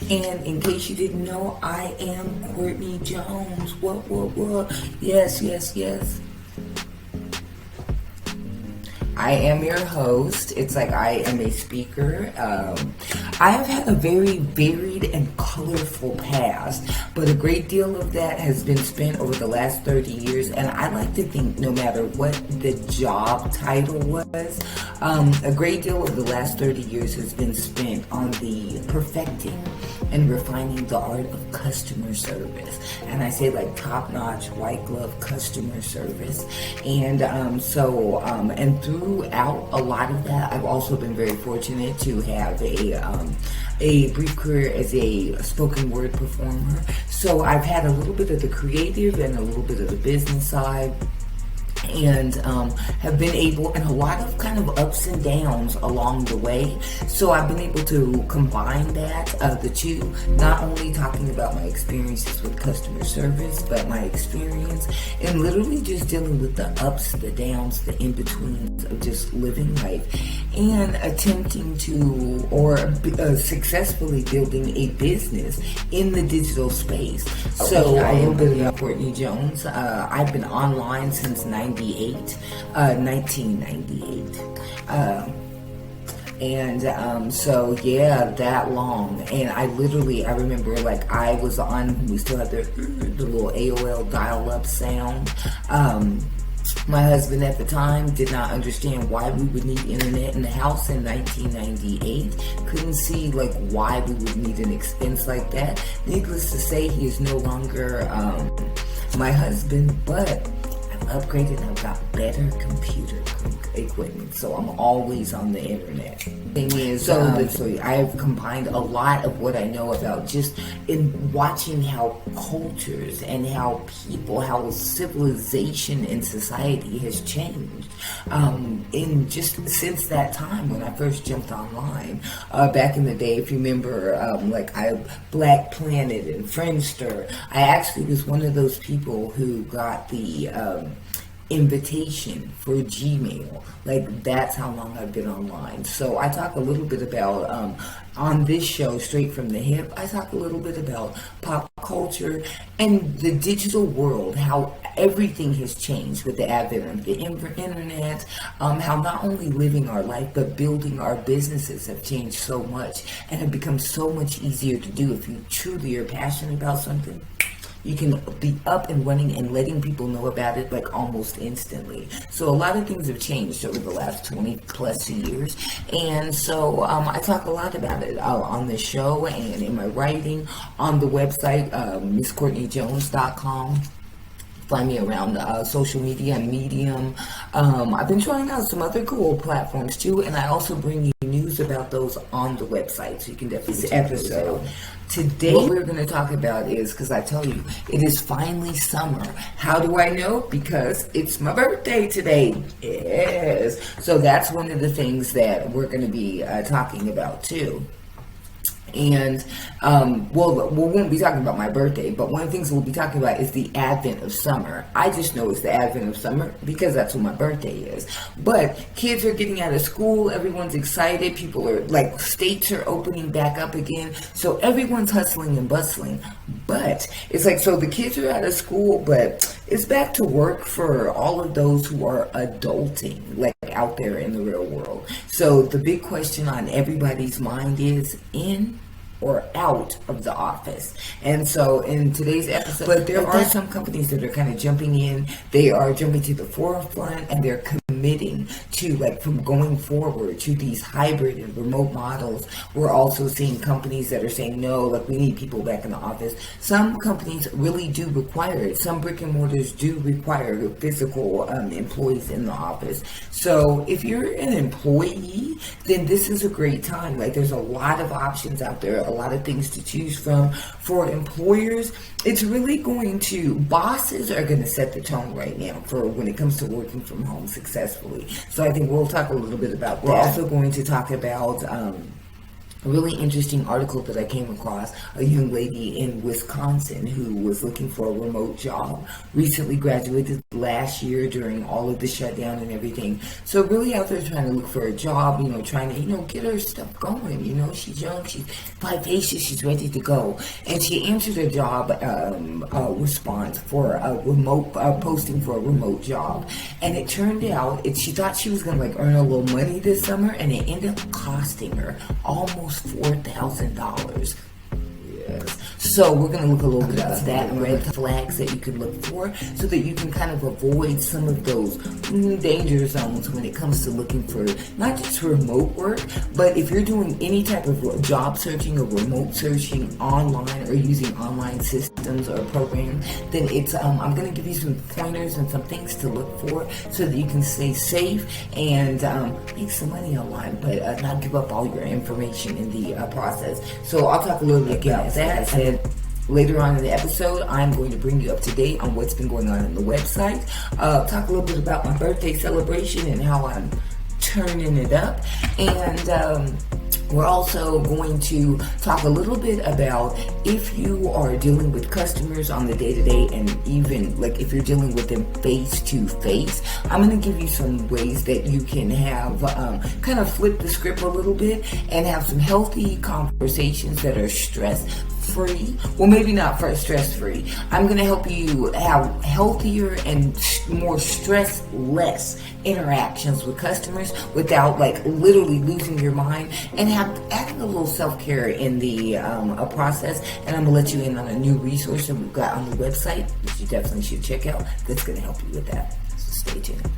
And in case you didn't know, I am Courtney Jones. What? Yes. I am your host. It's like I am a speaker. I have had a very varied and colorful past, but a great deal of that has been spent over the last 30 years. And I like to think no matter what the job title was, a great deal of the last 30 years has been spent on the perfecting and refining the art of customer service. And I say like top-notch, white glove customer service. And and throughout a lot of that, I've also been very fortunate to have a brief career as a spoken word performer. So I've had a little bit of the creative and a little bit of the business side, and have been able, and a lot of kind of ups and downs along the way. So I've been able to combine that, the two, not only talking about my experiences with customer service, but my experience in literally just dealing with the ups, the downs, the in-betweens of just living life, and attempting to, or successfully building a business in the digital space. So a little bit about Courtney Jones. I've been online since 1998. So yeah, that long. And I remember like I was on, we still had the little AOL dial-up sound. My husband at the time did not understand why we would need internet in the house in 1998. Couldn't see like why we would need an expense like that. Needless to say, he is no longer my husband, but upgraded and I've got better computer equipment, so I'm always on the internet. Thing is, so I've combined a lot of what I know about just in watching how cultures and how people, how civilization and society has changed in just since that time when I first jumped online back in the day. If you remember, Black Planet and Friendster, I actually was one of those people who got the invitation for Gmail. Like, that's how long I've been online. So I talk a little bit about on this show, Straight from the Hip, I talk a little bit about pop culture and the digital world, how everything has changed with the advent of the internet, how not only living our life but building our businesses have changed so much and have become so much easier to do. If you truly are passionate about something, you can be up and running and letting people know about it like almost instantly. So a lot of things have changed over the last 20 plus years. And so I talk a lot about it on the show and in my writing on the website, MissCourtneyJones.com. Find me around social media and Medium. I've been trying out some other cool platforms too, and I also bring you news about those on the website, so you can definitely check episode. Today, what we're going to talk about is, because I tell you, it is finally summer. How do I know? Because it's my birthday today. Yes. So that's one of the things that we're going to be talking about too. And, we won't be talking about my birthday, but one of the things we'll be talking about is the advent of summer. I just know it's the advent of summer because that's when my birthday is. But kids are getting out of school. Everyone's excited. People are, like, states are opening back up again. So everyone's hustling and bustling. But it's like, so the kids are out of school, but it's back to work for all of those who are adulting, like out there in the real world. So the big question on everybody's mind is in or out of the office. And so in today's episode, but there are some companies that are kind of jumping in. They are jumping to the forefront, and they're committing to, like, from going forward to these hybrid and remote models. We're also seeing companies that are saying, no, like, we need people back in the office. Some companies really do require it. Some brick and mortars do require physical employees in the office. So if you're an employee, then this is a great time. Like, there's a lot of options out there, a lot of things to choose from. For employers, it's really going to, bosses are going to set the tone right now for when it comes to working from home successfully. So I think we'll talk a little bit about that. We're also going to talk about a really interesting article that I came across. A young lady in Wisconsin who was looking for a remote job, recently graduated last year during all of the shutdown and everything. So really out there trying to look for a job, trying to, get her stuff going. She's young, she's vivacious, she's ready to go. And she answered a job response for a remote, posting for a remote job. And it turned out, she thought she was going to earn a little money this summer, and it ended up costing her almost $4,000. Yes. So we're going to look a little bit at that and red flags that you can look for so that you can kind of avoid some of those danger zones when it comes to looking for not just remote work, but if you're doing any type of job searching or remote searching online or using online systems or programs, then it's I'm going to give you some pointers and some things to look for so that you can stay safe and make some money online, but not give up all your information in the process. So I'll talk a little bit about that. And later on in the episode, I'm going to bring you up to date on what's been going on in the website. Talk a little bit about my birthday celebration and how I'm turning it up. And we're also going to talk a little bit about if you are dealing with customers on the day-to-day, and even if you're dealing with them face-to-face. I'm going to give you some ways that you can have kind of flip the script a little bit and have some healthy conversations that are stress-free. Well, maybe not for stress-free. I'm going to help you have healthier and more stress-less interactions with customers without literally losing your mind, and adding a little self-care in the process. And I'm gonna let you in on a new resource that we've got on the website that you definitely should check out that's gonna help you with that. So stay tuned.